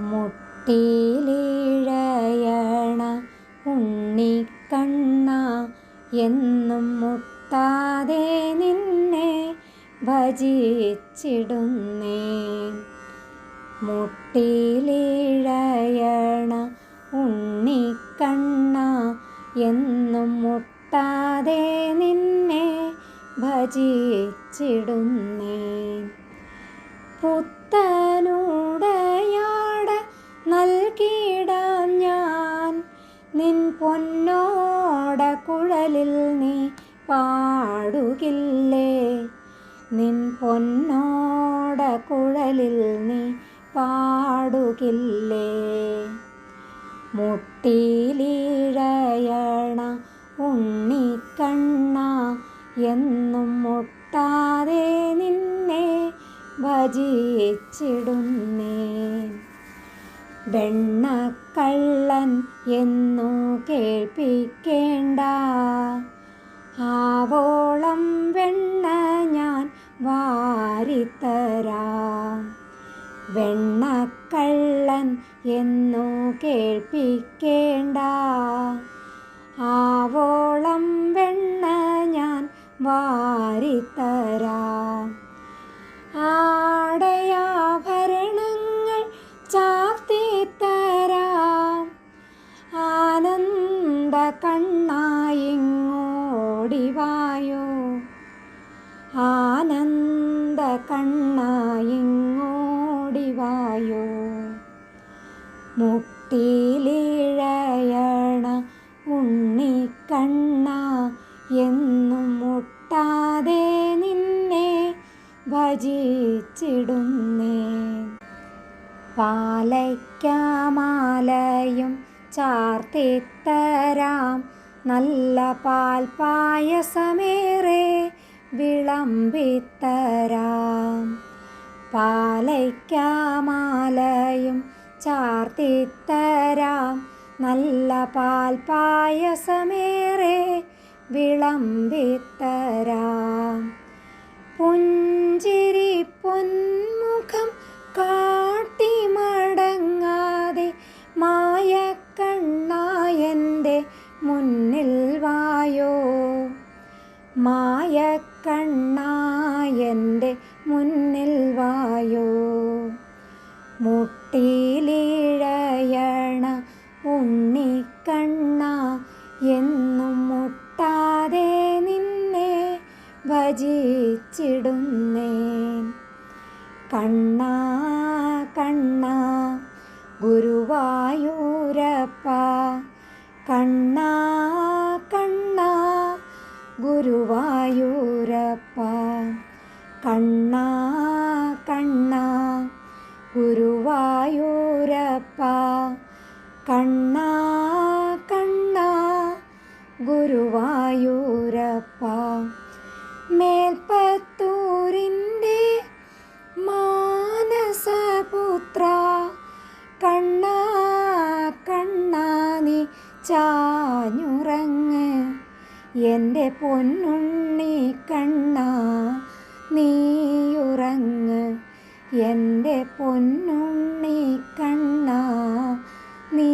മുട്ടിലിഴയണ ഉണ്ണിക്കണ്ണ എന്നും മുട്ടാതെ നിന്നെ ഭജിച്ചിടുന്നേൻ. മുട്ടിലിഴയണ ഉണ്ണിക്കണ്ണ എന്നും മുട്ടാതെ നിന്നെ ഭജിച്ചിടുന്നേൻ. പുത്തനുടയാട നൽകിടാം ഞാൻ നിൻ പൊന്നോട കുഴലിൽ നീ പാടുകില്ലേ? നിൻ പൊന്നോട കുഴലിൽ നീ പാടുകില്ലേ? മുട്ടിലിഴയണ ഉണ്ണിക്കണ്ണ എന്നും മുട്ടാതെ നിന്നെ ഭജിച്ചിടുന്നേൻ. വെണ്ണക്കള്ളൻ എന്നു കേൾപ്പിക്കേണ്ട, ആവോളം വെണ്ണ ഞാൻ വാരിത്തരാം. വെണ്ണക്കള്ളൻ എന്നു കേൾപ്പിക്കേണ്ട, ആവോളം വെണ്ണ ഞാൻ വാരിത്തരാം. ആടയാഭരണങ്ങൾ ചാർത്തിത്തരാം. ആനന്ദ കണ്ണായിങ്ങോടിവായോ, ആനന്ദ കണ്ണായിങ്ങോടിവായോ. മുട്ടിലിഴയണ ഉണ്ണിക്കണ്ണ എന്നും മുട്ടാതെ നിന്നെ ഭജിച്ചിടുന്നേൻ. പാലയ്ക്കാമാലയും ചാർത്തിത്തരാം. നല്ല പാൽപ്പായസമേറെ വിളമ്പിത്തരാം. പാലയ്ക്കാമാലയും ചാർത്തിത്തരാം. നല്ല പാൽപ്പായസമേറെ വിളമ്പിത്തരാം. പുഞ്ചിരി പൊന്മുഖം കാട്ടി മടങ്ങാതെ മായക്കണ്ണായെൻ്റെ മുന്നിൽ വായോ, മായക്കണ്ണായെൻ്റെ മുന്നിൽ വായോ. മുട്ടിലിഴയണ ഉണ്ണിക്കണ്ണ എന്നും മുട്ടാതെ നിന്നെ ഭജിച്ചിടുന്നേൻ. കണ്ണാ കണ്ണാ ഗുരുവായൂരപ്പ, കണ്ണാ കണ്ണാ ഗുരുവായൂരപ്പ, കണ്ണാ കണ്ണാ ഗുരുവായൂരപ്പ, കണ്ണാ കണ്ണാ ഗുരുവായൂരപ്പ. മേൽപ്പത്തൂരിൻ്റെ മാനസപുത്ര, കണ്ണാ കണ്ണാ നീ ചാഞ്ഞുറങ്ങ്. എൻ്റെ പൊന്നുണ്ണി കണ്ണാ നീയുറങ്ങ്. എൻ്റെ പൊന്നുണ്ണി കണ്ണാ നീ